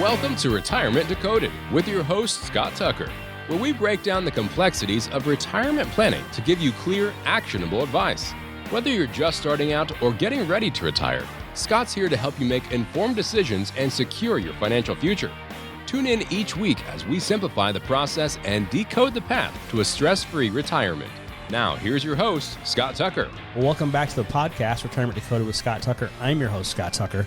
Welcome to Retirement Decoded with your host, Scott Tucker, where we break down the complexities of retirement planning to give you clear, actionable advice. Whether you're just starting out or getting ready to retire, Scott's here to help you make informed decisions and secure your financial future. Tune in each week as we simplify the process and decode the path to a stress-free retirement. Now, here's your host, Scott Tucker. Well, welcome back to the podcast, Retirement Decoded with Scott Tucker. I'm your host, Scott Tucker.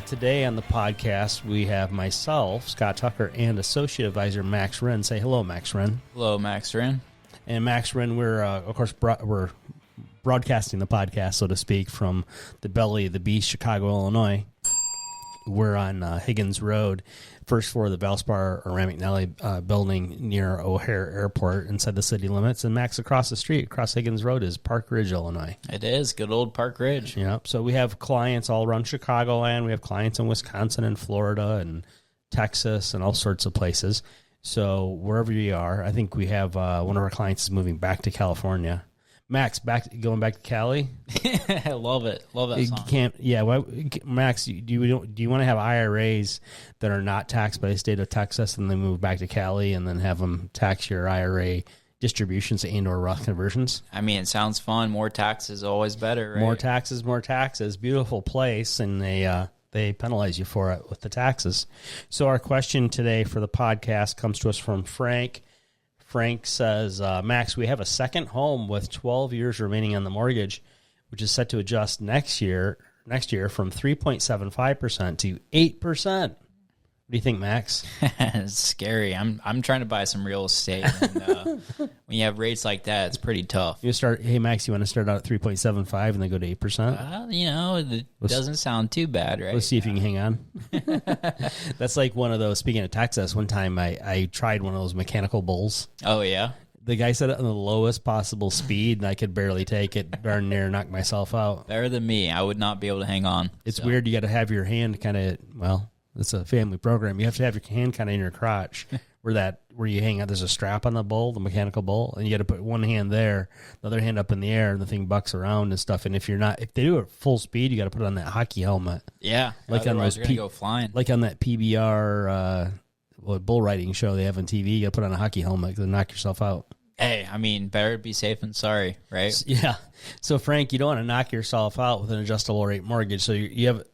Today on the podcast, we have myself, Scott Tucker, and Associate Advisor Max Wren. Say hello, Max Wren. Hello, Max Wren. And Max Wren, we're, of course, we're broadcasting the podcast, so to speak, from the belly of the beast, Chicago, Illinois. We're on Higgins Road, first floor of the Valspar or McNally building near O'Hare Airport inside the city limits. And Max, across the street, across Higgins Road, is Park Ridge, Illinois. It is. Good old Park Ridge. Yeah. So we have clients all around Chicagoland. We have clients in Wisconsin and Florida and Texas and all sorts of places. So wherever you are, I think we have one of our clients is moving back to California. Max, going back to Cali. I love it. Love that song. Max, do you want to have IRAs that are not taxed by the state of Texas and then move back to Cali and then have them tax your IRA distributions and or Roth conversions? I mean, it sounds fun. More taxes, always better, right? More taxes. Beautiful place, and they penalize you for it with the taxes. So our question today for the podcast comes to us from Frank. Frank says, Max, we have a second home with 12 years remaining on the mortgage, which is set to adjust next year from 3.75% to 8%. What do you think, Max? It's scary. I'm trying to buy some real estate. And, when you have rates like that, it's pretty tough. Hey, Max, you want to start out at 3.75 and then go to 8%? It doesn't sound too bad, right? Let's see if you can hang on. That's like one of those, speaking of Texas, one time I tried one of those mechanical bulls. Oh, yeah? The guy said it on the lowest possible speed, and I could barely take it. Darn near knocked myself out. Better than me. I would not be able to hang on. It's weird. You got to have your hand kind of, it's a family program. You have to have your hand kind of in your crotch where you hang out. There's a strap on the bull, the mechanical bull, and you got to put one hand there, the other hand up in the air, and the thing bucks around and stuff. And if they do it at full speed, you got to put it on that hockey helmet. Yeah. Like on those you're going to go flying. Like on that PBR bull riding show they have on TV, you got to put on a hockey helmet to knock yourself out. Hey, I mean, better be safe than sorry, right? Yeah. So, Frank, you don't want to knock yourself out with an adjustable rate mortgage. So you have...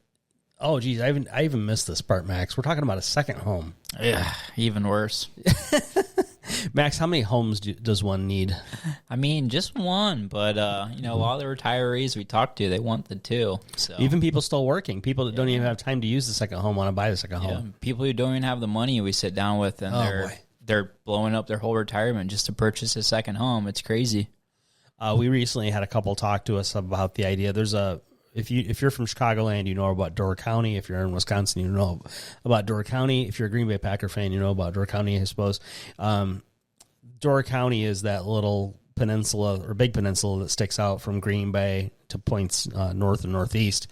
Oh, geez, I even missed this part, Max. We're talking about a second home. Yeah, even worse. Max, how many homes does one need? I mean, just one, but, a lot of the retirees we talk to, they want the two. So. Even people still working, people that don't even have time to use the second home want to buy the second home. People who don't even have the money we sit down with, and they're blowing up their whole retirement just to purchase a second home. It's crazy. We recently had a couple talk to us about the idea. There's If you're from Chicagoland, you know about Door County. If you're in Wisconsin, you know about Door County. If you're a Green Bay Packer fan, you know about Door County, I suppose. Door County is that little peninsula or big peninsula that sticks out from Green Bay to points north and northeast.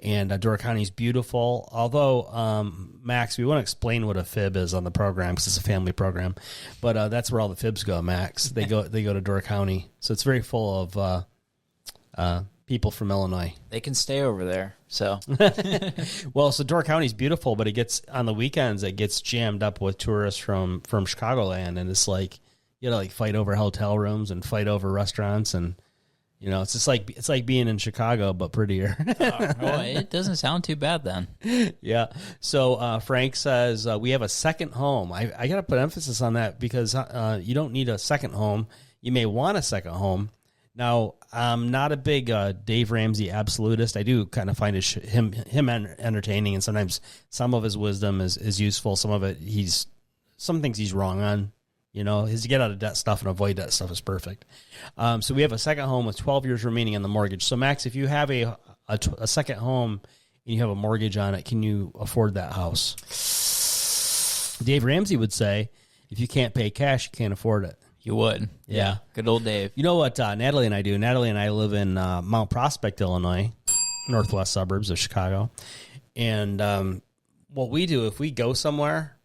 And Door County is beautiful. Although, Max, we want to explain what a fib is on the program because it's a family program. But that's where all the fibs go, Max. They go to Door County. So it's very full of people from Illinois. They can stay over there. So, well, so Door County is beautiful, but on the weekends it gets jammed up with tourists from Chicagoland, and it's like you got to fight over hotel rooms and fight over restaurants, and it's just it's like being in Chicago but prettier. Well, it doesn't sound too bad then. Yeah. So Frank says we have a second home. I got to put emphasis on that because you don't need a second home. You may want a second home. Now, I'm not a big Dave Ramsey absolutist. I do kind of find him entertaining, and sometimes some of his wisdom is useful. Some things he's wrong on. His get out of debt stuff and avoid debt stuff is perfect. So we have a second home with 12 years remaining on the mortgage. So, Max, if you have a second home and you have a mortgage on it, can you afford that house? Dave Ramsey would say, if you can't pay cash, you can't afford it. You would. Yeah. Good old Dave. You know what Natalie and I do? Natalie and I live in Mount Prospect, Illinois, northwest suburbs of Chicago. And what we do, if we go somewhere,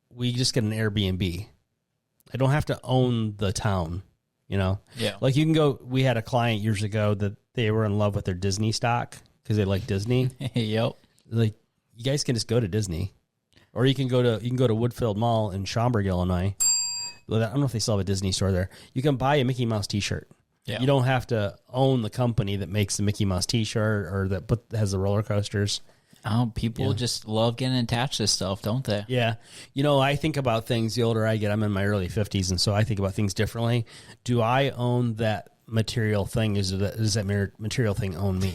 we just get an Airbnb. I don't have to own the town, Yeah. Like you can go, we had a client years ago that they were in love with their Disney stock because they like Disney. Yep. Like, you guys can just go to Disney. Or you can go to Woodfield Mall in Schaumburg, Illinois. I don't know if they still have a Disney store there. You can buy a Mickey Mouse T-shirt. Yeah. You don't have to own the company that makes the Mickey Mouse T-shirt or that has the roller coasters. Oh, people just love getting attached to stuff, don't they? Yeah. I think about things, the older I get, I'm in my early 50s, and so I think about things differently. Do I own that material thing? Does that material thing own me?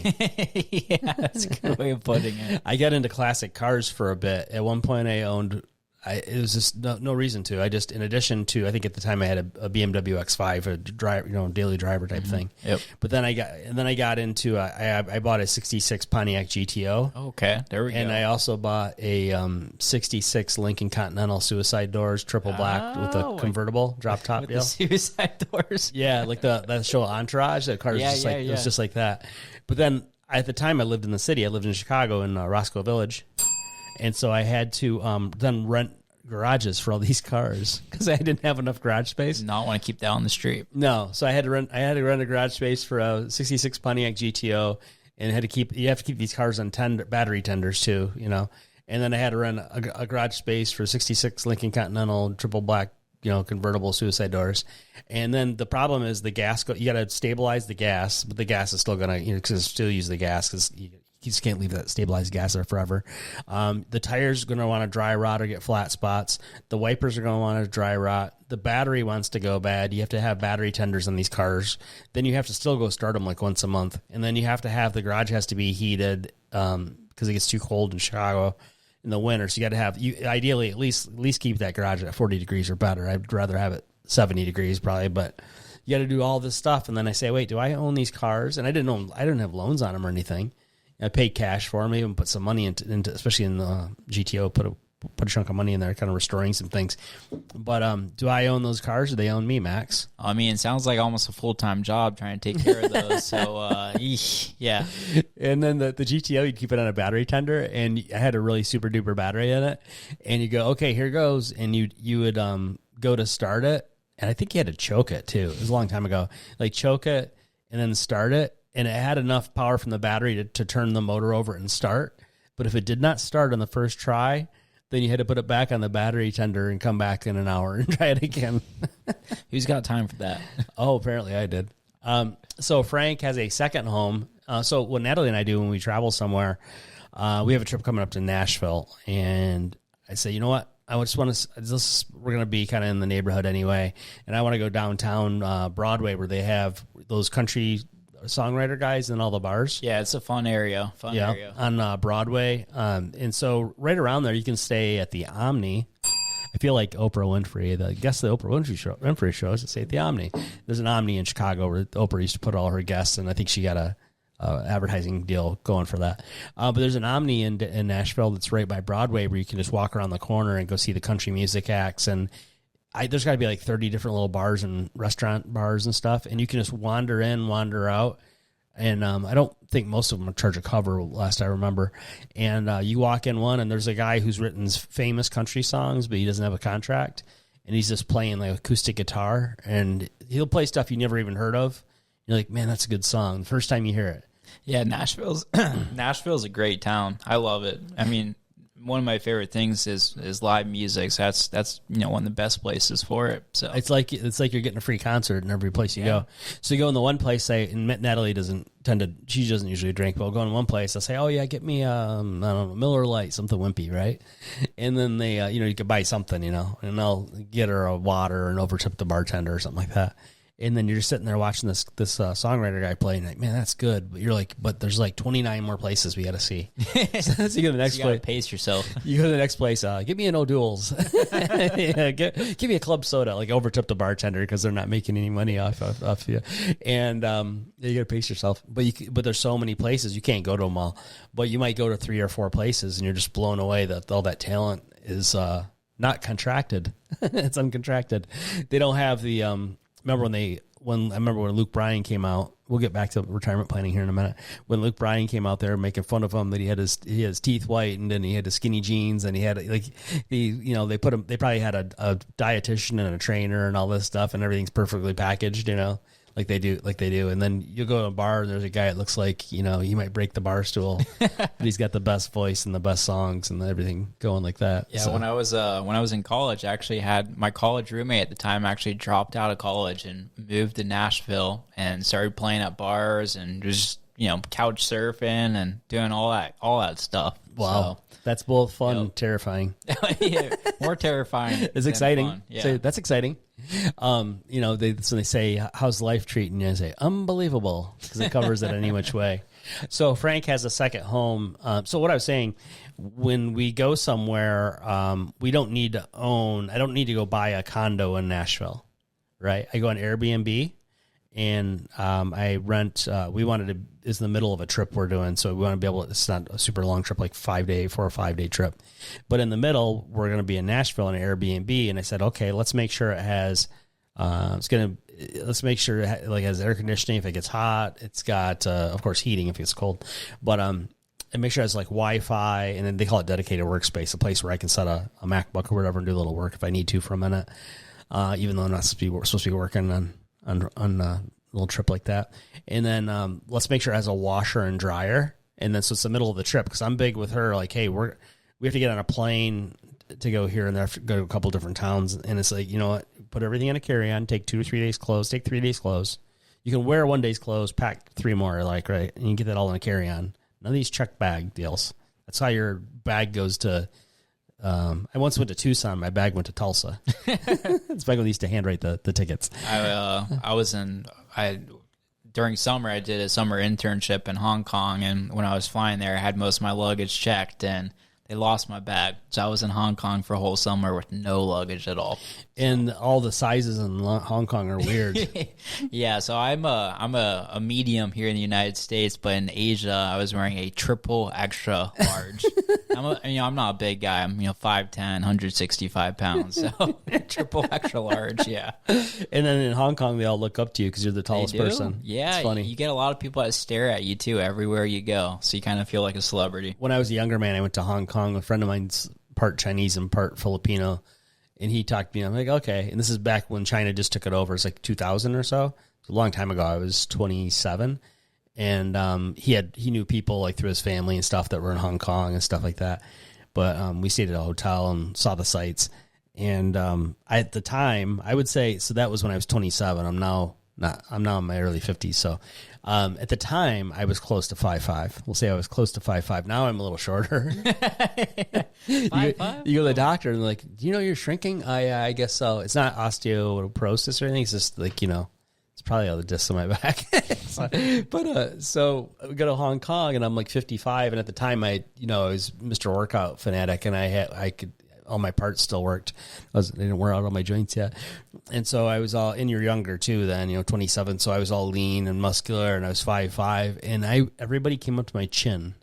Yeah, that's a good way of putting it. I got into classic cars for a bit. At one point, I owned... it was just no reason to. I just, in addition to, I think at the time I had a BMW X5, a drive, daily driver type thing. Yep. But then I got into, I bought a 66 Pontiac GTO. Okay, there we go. And I also bought a 66 Lincoln Continental suicide doors, triple black with a convertible drop top with deal. the suicide doors. Yeah, like that show Entourage. That car is it was just like that. But then at the time I lived in the city. I lived in Chicago in Roscoe Village. And so I had to then rent garages for all these cars because I didn't have enough garage space. Not want to keep that on the street. No, so I had to rent a garage space for a 66 Pontiac GTO, and you have to keep these cars on battery tenders too, And then I had to rent a garage space for 66 Lincoln Continental triple black, convertible suicide doors. And then the problem is the gas. You got to stabilize the gas, but the gas is still gonna, because still use the gas because you just can't leave that stabilized gas there forever. The tires are going to want to dry rot or get flat spots. The wipers are going to want to dry rot. The battery wants to go bad. You have to have battery tenders on these cars. Then you have to still go start them like once a month. And then you have to have the garage has to be heated because it gets too cold in Chicago in the winter. So you got to have, ideally at least keep that garage at 40 degrees or better. I'd rather have it 70 degrees probably, but you got to do all this stuff. And then I say, wait, do I own these cars? And I didn't have loans on them or anything. I paid cash for them, even put some money into especially in the GTO, put a chunk of money in there, kind of restoring some things. But do I own those cars or do they own me, Max? I mean, it sounds like almost a full-time job trying to take care of those. So, yeah. And then the GTO, you'd keep it on a battery tender, and I had a really super-duper battery in it. And you go, okay, here goes. And you would go to start it, and I think you had to choke it, too. It was a long time ago. Like, choke it and then start it. And it had enough power from the battery to turn the motor over and start. But if it did not start on the first try, then you had to put it back on the battery tender and come back in an hour and try it again. Who's got time for that? Oh, apparently I did. So Frank has a second home. So what Natalie and I do when we travel somewhere, we have a trip coming up to Nashville. And I say, you know what? I just want to, we're going to be kind of in the neighborhood anyway. And I want to go downtown Broadway where they have those country songwriter guys in all the bars. Yeah, it's a fun area. Area. On Broadway. And so right around there, you can stay at the Omni. I feel like Oprah Winfrey, the guest of the Winfrey show is to stay at the Omni. There's an Omni in Chicago where Oprah used to put all her guests, and I think she got a advertising deal going for that. But there's an Omni in Nashville that's right by Broadway where you can just walk around the corner and go see the country music acts. And there's got to be like 30 different little bars and restaurant bars and stuff, and you can just wander in, wander out. And I don't think most of them charge a cover, last I remember. And you walk in one, and there's a guy who's written famous country songs, but he doesn't have a contract, and he's just playing like acoustic guitar, and he'll play stuff you never even heard of. You're like, man, that's a good song. The first time you hear it. Yeah, Nashville's a great town. I love it. I mean, one of my favorite things is live music. So that's one of the best places for it. So it's like you're getting a free concert in every place you go. So you go in the one place, and Natalie doesn't she doesn't usually drink, but I'll go in one place. I'll say, oh yeah, get me I don't know, Miller Lite, something wimpy, right? And then they you could buy something, and they'll get her a water and overtip the bartender or something like that. And then you're just sitting there watching this songwriter guy play, and like, man, that's good. But you're like, but there's like 29 more places we got to see. So you go to the next place. Pace yourself. You go to the next place. Give me an O'Doul's. Yeah, give me a club soda. Like overtip the bartender because they're not making any money off you. And you got to pace yourself. But there's so many places you can't go to them all. But you might go to 3 or 4 places, and you're just blown away that all that talent is not contracted. It's uncontracted. They don't have the. Remember when Luke Bryan came out, we'll get back to retirement planning here in a minute. When Luke Bryan came out there making fun of him that he had his teeth whitened and he had the skinny jeans and he had they probably had a dietitian and a trainer and all this stuff and everything's perfectly packaged, like they do. And then you go to a bar and there's a guy that looks like, you know, he might break the bar stool, but he's got the best voice and the best songs and everything going like that. Yeah, So, when I was in college, I actually had my college roommate at the time actually dropped out of college and moved to Nashville and started playing at bars and just, you know, couch surfing and doing all that stuff. wow. That's both fun and terrifying. Yeah, more terrifying. It's than exciting. fun. Yeah. So that's exciting. You know, so they say, how's life treating you? I say, unbelievable, because it covers it any which way. So Frank has a second home. So what I was saying, when we go somewhere, we don't need to I don't need to go buy a condo in Nashville, right? I go on Airbnb. And I rent. It's in the middle of a trip we're doing, so we want to be able. It's not a super long trip, like 4 or 5 day trip, but in the middle we're going to be in Nashville in an Airbnb. And I said, okay, let's make sure it has. Let's make sure it has air conditioning if it gets hot. It's got, of course, heating if it gets cold, but and make sure it has like Wi-Fi, and then they call it dedicated workspace, a place where I can set a MacBook or whatever and do a little work if I need to for a minute, even though I'm not supposed to be working on a little trip like that. And then let's make sure it has a washer and dryer. And then so it's the middle of the trip, because I'm big with her, like, hey, we have to get on a plane to go here and there, go to a couple different towns. And it's like, you know what, put everything in a carry-on, take 2 to 3 days clothes, take 3 days clothes. You can wear 1 day's clothes, pack 3 more, like, right? And you can get that all in a carry-on. None of these check bag deals. That's how your bag goes to... I once went to Tucson. My bag went to Tulsa. It's back when they used to handwrite the tickets. During summer, I did a summer internship in Hong Kong, and when I was flying there, I had most of my luggage checked, and they lost my bag. So I was in Hong Kong for a whole summer with no luggage at all. And all the sizes in Hong Kong are weird. Yeah, so I'm a medium here in the United States, but in Asia, I was wearing a triple extra large. I'm not a big guy. I'm 5'10", 165 pounds. So triple extra large, yeah. And then in Hong Kong, they all look up to you because you're the tallest person. Yeah, it's funny. You get a lot of people that stare at you too everywhere you go. So you kind of feel like a celebrity. When I was a younger man, I went to Hong Kong. A friend of mine's part Chinese and part Filipino. And he talked to me. I'm like, okay. And this is back when China just took it over. It's like 2000 or so. It's a long time ago. I was 27. And he knew people like through his family and stuff that were in Hong Kong and stuff like that. But we stayed at a hotel and saw the sights. And at the time, I would say, so that was when I was 27. I'm now in my early 50s. So at the time, I was close to 5'5". We'll say I was close to 5'5". Now I'm a little shorter. 5'5"? You go to the doctor and they're like, do you know you're shrinking? I guess so. It's not osteoporosis or anything. It's just like, it's probably all the discs on my back. So we go to Hong Kong and I'm like 55. And at the time I was Mr. Workout fanatic, and I could, all my parts still worked. They didn't wear out all my joints yet. And so I was all, and you're younger too then, 27. So I was all lean and muscular, and I was 5'5", and everybody came up to my chin.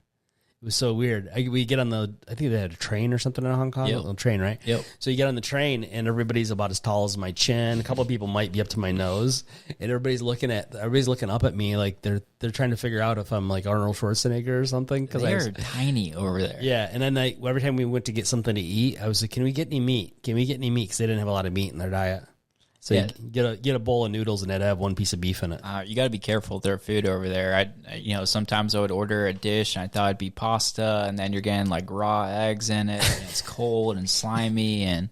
It was so weird. We get on I think they had a train or something in Hong Kong. Yep. A little train, right? Yep. So you get on the train and everybody's about as tall as my chin. A couple of people might be up to my nose, and everybody's looking up at me like they're trying to figure out if I'm like Arnold Schwarzenegger or something. They're tiny over there. Yeah. And then every time we went to get something to eat, I was like, can we get any meat? Because they didn't have a lot of meat in their diet. So Yeah. you get a bowl of noodles and it'd have one piece of beef in it. You got to be careful with their food over there. Sometimes I would order a dish and I thought it'd be pasta, and then you're getting like raw eggs in it, and it's cold and slimy, and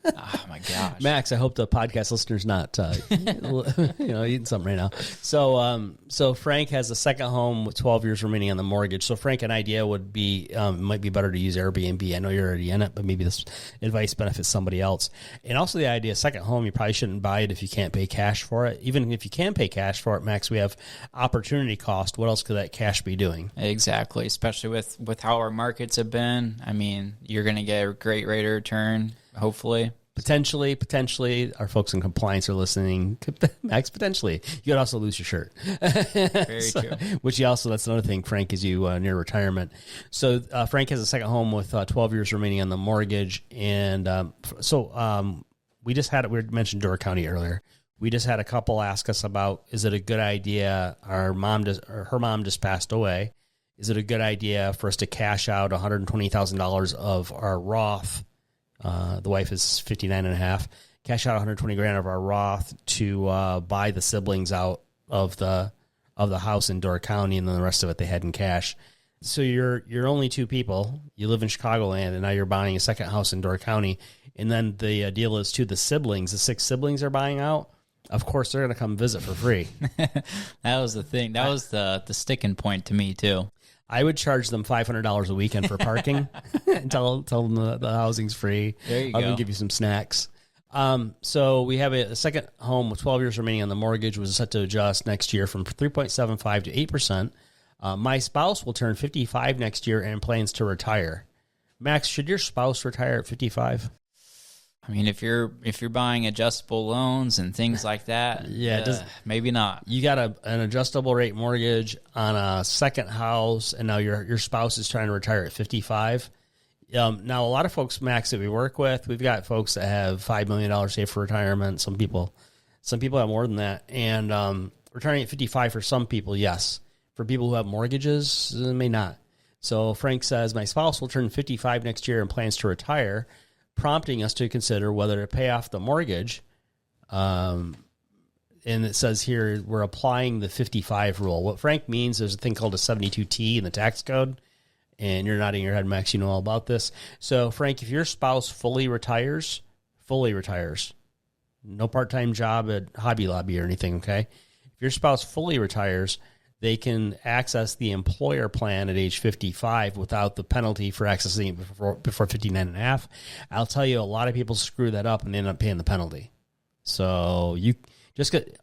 oh my gosh. Max, I hope the podcast listener's not eating something right now. So Frank has a second home with 12 years remaining on the mortgage. So Frank, an idea would be might be better to use Airbnb. I know you're already in it, but maybe this advice benefits somebody else. And also the idea, second home, you probably shouldn't buy it if you can't pay cash for it. Even if you can pay cash for it, Max, we have opportunity cost. What else could that cash be doing? Exactly, especially with how our markets have been. I mean, you're going to get a great rate of return, hopefully. Potentially, our folks in compliance are listening. Max, potentially. You could also lose your shirt. Very true. Which that's another thing, Frank, is you near retirement. So Frank has a second home with 12 years remaining on the mortgage. And we mentioned Door County earlier. We just had a couple ask us about, is it a good idea? Her mom just passed away. Is it a good idea for us to cash out $120,000 of our Roth? The wife is 59 and a half. cash out 120 grand of our Roth to buy the siblings out of the house in Door County, and then the rest of it they had in cash. So you're only two people. You live in Chicagoland, and now you're buying a second house in Door County. And then the deal is to the siblings. The 6 siblings are buying out. Of course, they're going to come visit for free. That was the thing. That was the sticking point to me too. I would charge them $500 a weekend for parking and tell them the housing's free. There you I'll go. even give you some snacks. So we have a second home with 12 years remaining on the mortgage, was set to adjust next year from 3.75 to 8%. My spouse will turn 55 next year and plans to retire. Max, should your spouse retire at 55? I mean, if you're buying adjustable loans and things like that, maybe not. You got an adjustable rate mortgage on a second house, and now your spouse is trying to retire at 55. Now, a lot of folks, Max, that we work with, we've got folks that have $5 million saved for retirement. Some people have more than that. And retiring at 55 for some people, yes. For people who have mortgages, it may not. So Frank says, my spouse will turn 55 next year and plans to retire, prompting us to consider whether to pay off the mortgage. And it says here, we're applying the 55 rule. What Frank means, there's a thing called a 72T in the tax code. And you're nodding your head, Max, you know all about this. So, Frank, if your spouse fully retires, no part-time job at Hobby Lobby or anything, okay? If your spouse fully retires, they can access the employer plan at age 55 without the penalty for accessing it before 59 and a half. I'll tell you, a lot of people screw that up and end up paying the penalty. So,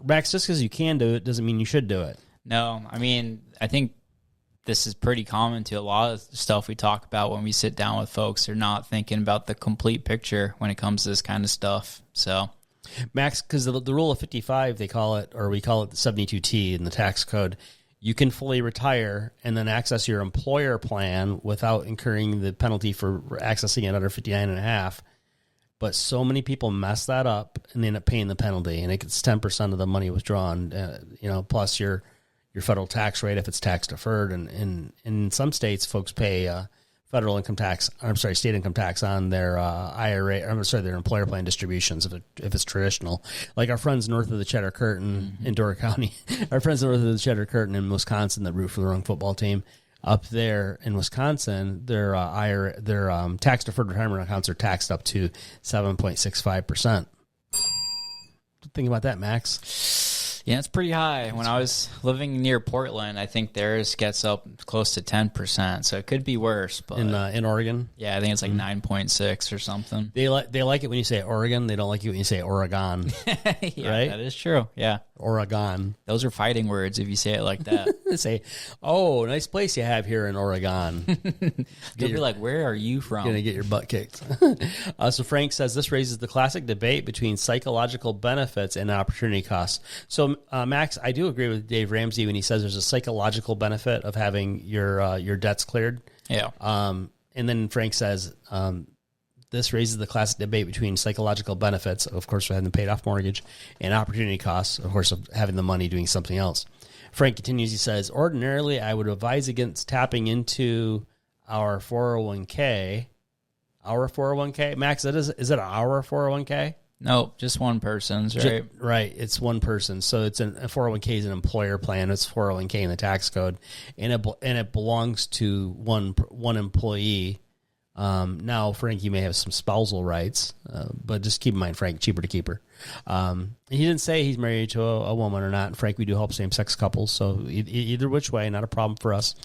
Max, just because you can do it doesn't mean you should do it. No, I mean, I think this is pretty common to a lot of stuff we talk about when we sit down with folks. They're not thinking about the complete picture when it comes to this kind of stuff. So, Max, because the rule of 55, they call it, or we call it the 72T in the tax code, you can fully retire and then access your employer plan without incurring the penalty for accessing it under 59 and a half. But so many people mess that up and they end up paying the penalty, and it gets 10% of the money withdrawn, plus your federal tax rate if it's tax deferred. And in some states, folks pay state income tax on their IRA, their employer plan distributions if it's traditional. Like our friends north of the Cheddar Curtain in Door County, our friends north of the Cheddar Curtain in Wisconsin that root for the wrong football team. Up there in Wisconsin, their tax deferred retirement accounts are taxed up to 7.65%. Think about that, Max. Yeah, it's pretty high. When I was living near Portland, I think theirs gets up close to 10%, so it could be worse. But in Oregon, yeah, I think it's like 9.6 or something. They like it when you say Oregon. They don't like it when you say Oregon. Yeah, right? That is true. Yeah, Oregon. Those are fighting words if you say it like that. They say, "Oh, nice place you have here in Oregon." You'll be like, "Where are you from?" You're gonna get your butt kicked. So Frank says this raises the classic debate between psychological benefits and opportunity costs. So Max, I do agree with Dave Ramsey when he says there's a psychological benefit of having your debts cleared. Yeah. And then Frank says this raises the classic debate between psychological benefits, of course, for having the paid off mortgage, and opportunity costs, of course, of having the money doing something else. Frank continues, he says, ordinarily, I would advise against tapping into our 401k. Our 401k? Max, is it our 401k? No, just one person's, right? Right, it's one person. So a 401k is an employer plan. It's 401k in the tax code, and it belongs to one employee. Now, Frank, you may have some spousal rights, but just keep in mind, Frank, cheaper to keep her. He didn't say he's married to a woman or not. And Frank, we do help same-sex couples, so either which way, not a problem for us.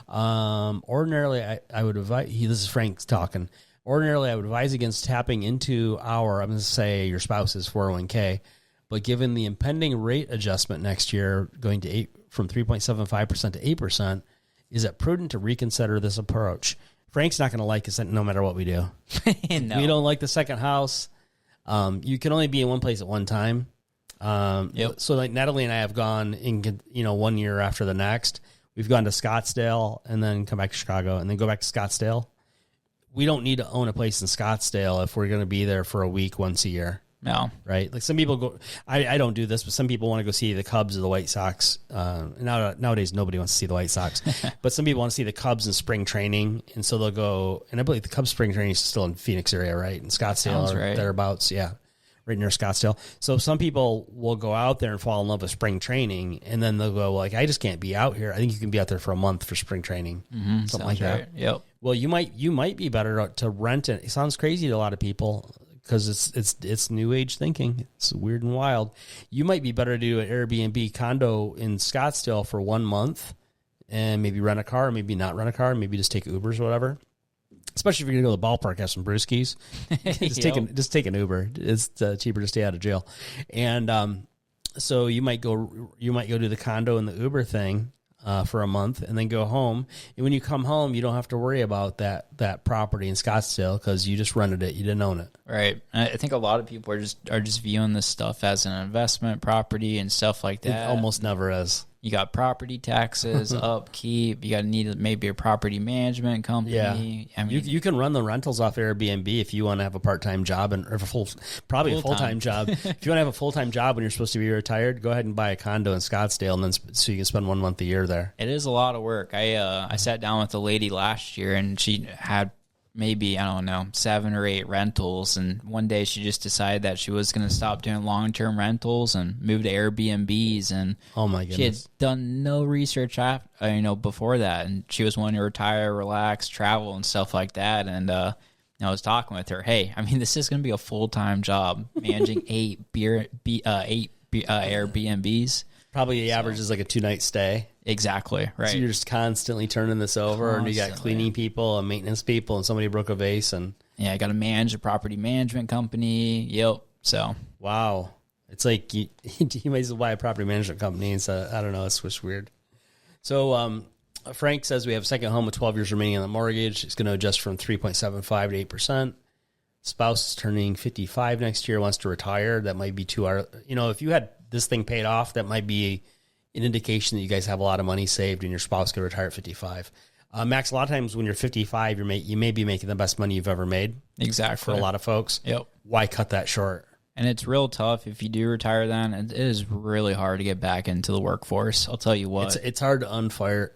Ordinarily, I would advise, this is Frank talking. Ordinarily, I would advise against tapping into I'm going to say your spouse's 401k, but given the impending rate adjustment next year, going to from 3.75% to 8%, is it prudent to reconsider this approach? Frank's not going to like us no matter what we do. No. We don't like the second house. You can only be in one place at one time. Yep. So like Natalie and I have gone in, 1 year after the next. We've gone to Scottsdale and then come back to Chicago and then go back to Scottsdale. We don't need to own a place in Scottsdale if we're going to be there for a week once a year. No. Right? Like some people go, I don't do this, but some people want to go see the Cubs or the White Sox. Nowadays, nobody wants to see the White Sox, but some people want to see the Cubs in spring training. And so they'll go, and I believe the Cubs spring training is still in Phoenix area, right? In Scottsdale or thereabouts. Yeah. right near Scottsdale. So some people will go out there and fall in love with spring training, and then they'll go like, I just can't be out here. I think you can be out there for a month for spring training, something like that. Right. Yep. Well, you might be better to rent it. It sounds crazy to a lot of people because it's new age thinking. It's weird and wild. You might be better to do an Airbnb condo in Scottsdale for 1 month and maybe rent a car, maybe not rent a car, maybe just take Ubers or whatever. Especially if you're going to go to the ballpark, have some brewskis. Just take an Uber. It's cheaper to stay out of jail. And so you might go do the condo and the Uber thing for a month, and then go home. And when you come home, you don't have to worry about that property in Scottsdale because you just rented it. You didn't own it. Right. I think a lot of people are just viewing this stuff as an investment property and stuff like that. It almost never is. You got property taxes, upkeep. You got to need maybe a property management company. Yeah, I mean, you can run the rentals off Airbnb if you want to have a part-time job or a full-time job. If you want to have a full-time job when you're supposed to be retired, go ahead and buy a condo in Scottsdale, and then so you can spend 1 month a year there. it is a lot of work. I sat down with a lady last year, and she had maybe, I don't know, 7 or 8 rentals. And one day she just decided that she was going to stop doing long-term rentals and move to Airbnbs. And Oh my she had goodness! done no research before that. And she was wanting to retire, relax, travel, and stuff like that. And I was talking with her. Hey, I mean, this is going to be a full-time job managing 8 Airbnbs. Probably the average is like a 2-night stay. Exactly. Right. So you're just constantly turning this over, and you got Constantly. cleaning people and maintenance people, and somebody broke a vase, and Yeah, I got to manage a property management company. Yep. So wow, it's like you might as well buy a property management company. And so I don't know, it's just weird. So Frank says we have a second home with 12 years remaining on the mortgage. It's going to adjust from 3.75 to 8%. Spouse is turning 55 next year, wants to retire. That might be if you had this thing paid off, that might be an indication that you guys have a lot of money saved and your spouse could retire at 55. Max, a lot of times when you're 55, you may be making the best money you've ever made. exactly. For a lot of folks. Yep. Why cut that short? And it's real tough if you do retire then. It is really hard to get back into the workforce. I'll tell you what. It's hard to unfire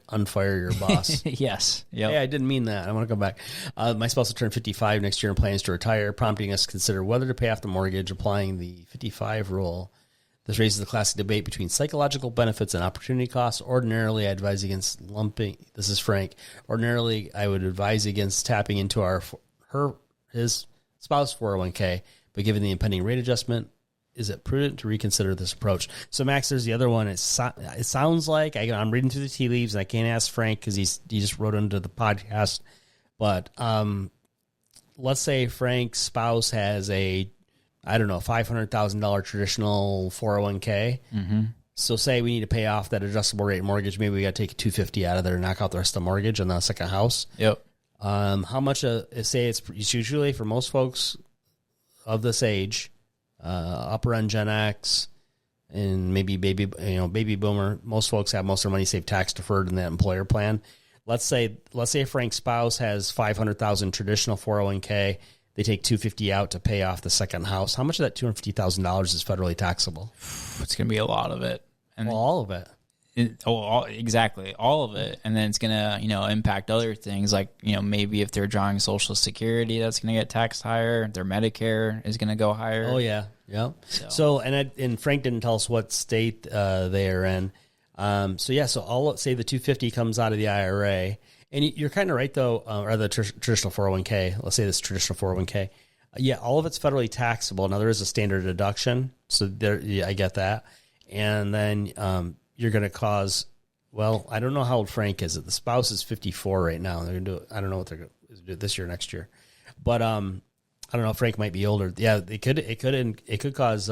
your boss. Yes. Yep. Hey, I didn't mean that. I want to go back. My spouse will turn 55 next year and plans to retire, prompting us to consider whether to pay off the mortgage, applying the 55 rule. This raises the classic debate between psychological benefits and opportunity costs. Ordinarily, I advise against lumping. This is Frank. Ordinarily, I would advise against tapping into his spouse 401k, but given the impending rate adjustment, is it prudent to reconsider this approach? So, Max, there's the other one. It sounds like I'm reading through the tea leaves, and I can't ask Frank because he just wrote into the podcast. But let's say Frank's spouse has a $500,000 traditional 401k. Mm-hmm. So say we need to pay off that adjustable rate mortgage. Maybe we got to take $250 out of there and knock out the rest of the mortgage on the second house. Yep. How much? Say it's usually for most folks of this age, upper end Gen X, and maybe baby boomer. Most folks have most of their money saved tax deferred in that employer plan. Let's say Frank's spouse has $500,000 traditional 401k. They take $250 out to pay off the second house. How much of that $250,000 is federally taxable? It's going to be a lot of it. And Well, all of it. exactly. All of it. And then it's going to, impact other things like, maybe if they're drawing Social Security, that's going to get taxed higher. Their Medicare is going to go higher. Oh, yeah. Yep. So and Frank didn't tell us what state they are in. So say the $250 comes out of the IRA. And you're kind of right, though, or the traditional 401k. Let's say this traditional 401k. Yeah, all of it's federally taxable. Now, there is a standard deduction. So I get that. And then you're going to cause, I don't know how old Frank is. The spouse is 54 right now. They're going to do it. I don't know what they're going to do this year, next year. But I don't know. Frank might be older. Yeah, it could cause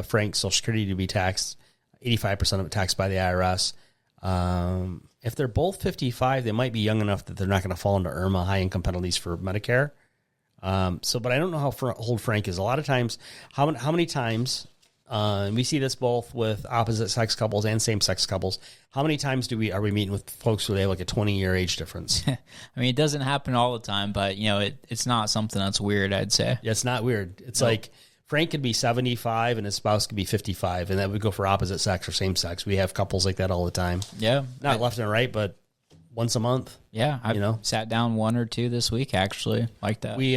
Frank's Social Security to be taxed, 85% of it taxed by the IRS. If they're both 55, they might be young enough that they're not going to fall into IRMA, high income penalties for Medicare. But I don't know how old Frank is. A lot of times, how many times, and we see this both with opposite sex couples and same sex couples. How many times are we meeting with folks who they have like a 20-year age difference? I mean, it doesn't happen all the time, but it's not something that's weird, I'd say. Yeah, it's not weird. It's like Frank could be 75 and his spouse could be 55, and that would go for opposite sex or same sex. We have couples like that all the time. Yeah. Not left and right, but once a month. Yeah, I sat down one or two this week actually, like that. We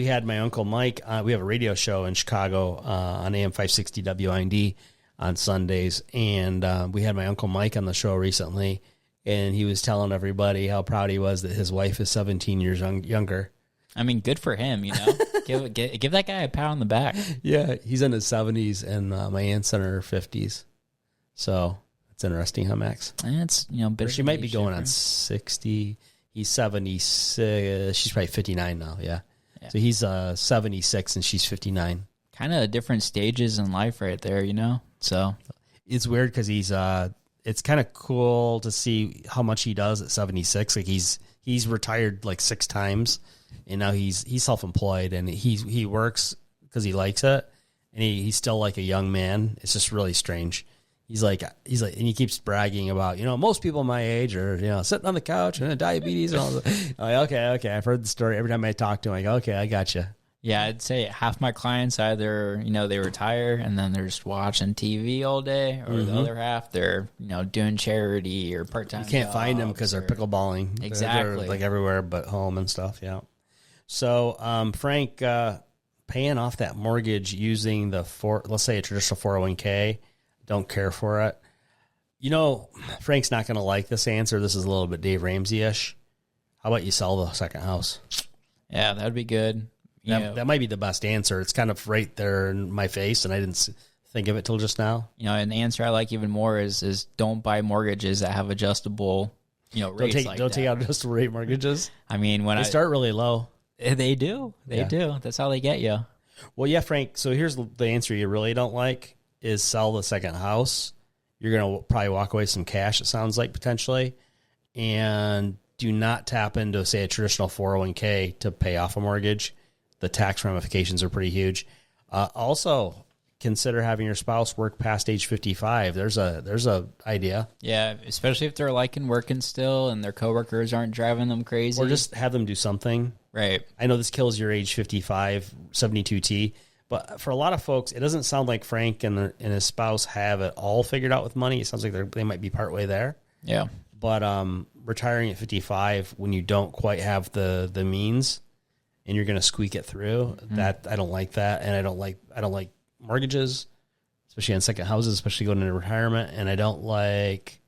had my Uncle Mike. We have a radio show in Chicago on AM 560 WIND on Sundays, and we had my Uncle Mike on the show recently, and he was telling everybody how proud he was that his wife is 17 years younger. I mean, good for him, give that guy a pat on the back. Yeah, he's in his 70s, and my aunt's in her 50s. So it's interesting, huh, Max? And it's, or she might be going on 60. He's 76. She's probably 59 now, yeah. So he's 76 and she's 59. Kind of different stages in life right there, So it's weird because he's it's kind of cool to see how much he does at 76. Like he's retired like 6 times, and now he's self-employed, and he works because he likes it, and he's still like a young man. It's just really strange. He's like, and he keeps bragging about, most people my age are, sitting on the couch and diabetes and all that. I'm like, okay. I've heard the story. Every time I talk to him, I go, okay, I got you. Yeah, I'd say half my clients either, they retire and then they're just watching TV all day, or the other half, they're, doing charity or part-time. You can't find them because they're pickleballing. Exactly. They're like everywhere but home and stuff, yeah. So, Frank, paying off that mortgage using let's say a traditional 401k, don't care for it. Frank's not going to like this answer. This is a little bit Dave Ramsey-ish. How about you sell the second house? Yeah, that would be good. That might be the best answer. It's kind of right there in my face, and I didn't think of it till just now. An answer I like even more is don't buy mortgages that have adjustable, rates Don't take out adjustable rate mortgages. I mean, when they start really low. They do. They do. That's how they get you. Well, yeah, Frank. So here's the answer you really don't like is sell the second house. You're going to probably walk away with some cash, it sounds like, potentially. And do not tap into, say, a traditional 401k to pay off a mortgage. The tax ramifications are pretty huge. Also, consider having your spouse work past age 55. There's a idea. Yeah, especially if they're liking working still and their coworkers aren't driving them crazy. Or just have them do something. Right. I know this kills your age 55, 72T. But for a lot of folks, it doesn't sound like Frank and his spouse have it all figured out with money. It sounds like they might be partway there. Yeah. But retiring at 55 when you don't quite have the means and you're going to squeak it through, that I don't like that. And I don't like mortgages, especially on second houses, especially going into retirement. And I don't like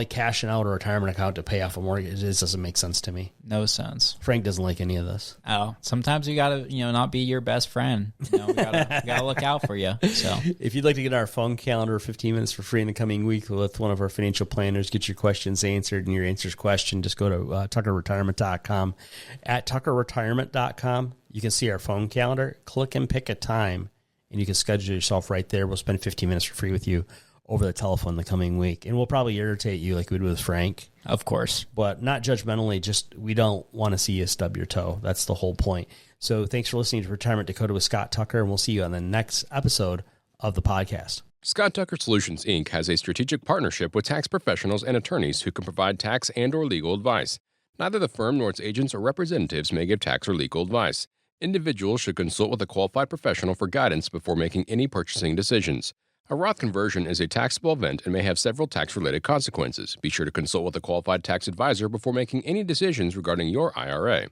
cashing out a retirement account to pay off a mortgage. It just doesn't make sense to me. No sense. Frank doesn't like any of this. Oh, sometimes you gotta, not be your best friend. We gotta look out for you. So, if you'd like to get our phone calendar 15 minutes for free in the coming week with one of our financial planners, get your questions answered and your answers questioned, just go to tuckerretirement.com. At tuckerretirement.com, you can see our phone calendar. Click and pick a time, and you can schedule yourself right there. We'll spend 15 minutes for free with you over the telephone the coming week. And we'll probably irritate you like we did with Frank. Of course. But not judgmentally, just we don't want to see you stub your toe. That's the whole point. So thanks for listening to Retirement Dakota with Scott Tucker, and we'll see you on the next episode of the podcast. Scott Tucker Solutions, Inc. has a strategic partnership with tax professionals and attorneys who can provide tax and or legal advice. Neither the firm nor its agents or representatives may give tax or legal advice. Individuals should consult with a qualified professional for guidance before making any purchasing decisions. A Roth conversion is a taxable event and may have several tax-related consequences. Be sure to consult with a qualified tax advisor before making any decisions regarding your IRA.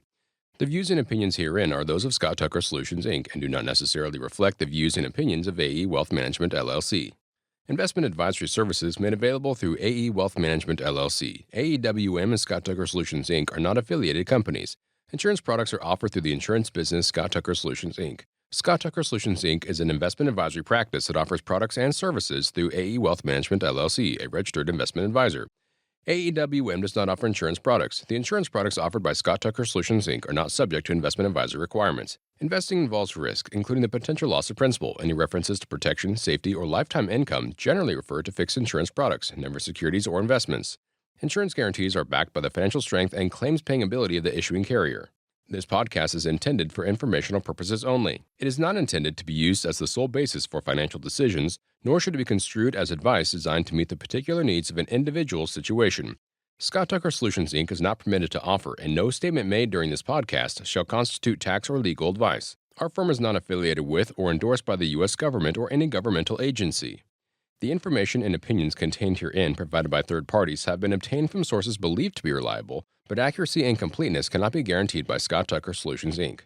The views and opinions herein are those of Scott Tucker Solutions, Inc. and do not necessarily reflect the views and opinions of AE Wealth Management, LLC. Investment advisory services made available through AE Wealth Management, LLC. AEWM and Scott Tucker Solutions, Inc. are not affiliated companies. Insurance products are offered through the insurance business Scott Tucker Solutions, Inc. Scott Tucker Solutions, Inc. is an investment advisory practice that offers products and services through AE Wealth Management, LLC, a registered investment advisor. AEWM does not offer insurance products. The insurance products offered by Scott Tucker Solutions, Inc. are not subject to investment advisory requirements. Investing involves risk, including the potential loss of principal. Any references to protection, safety, or lifetime income generally refer to fixed insurance products, never securities or investments. Insurance guarantees are backed by the financial strength and claims-paying ability of the issuing carrier. This podcast is intended for informational purposes only. It is not intended to be used as the sole basis for financial decisions, nor should it be construed as advice designed to meet the particular needs of an individual's situation. Scott Tucker Solutions, Inc. is not permitted to offer, and no statement made during this podcast shall constitute tax or legal advice. Our firm is not affiliated with or endorsed by the U.S. government or any governmental agency. The information and opinions contained herein provided by third parties have been obtained from sources believed to be reliable, but accuracy and completeness cannot be guaranteed by Scott Tucker Solutions, Inc.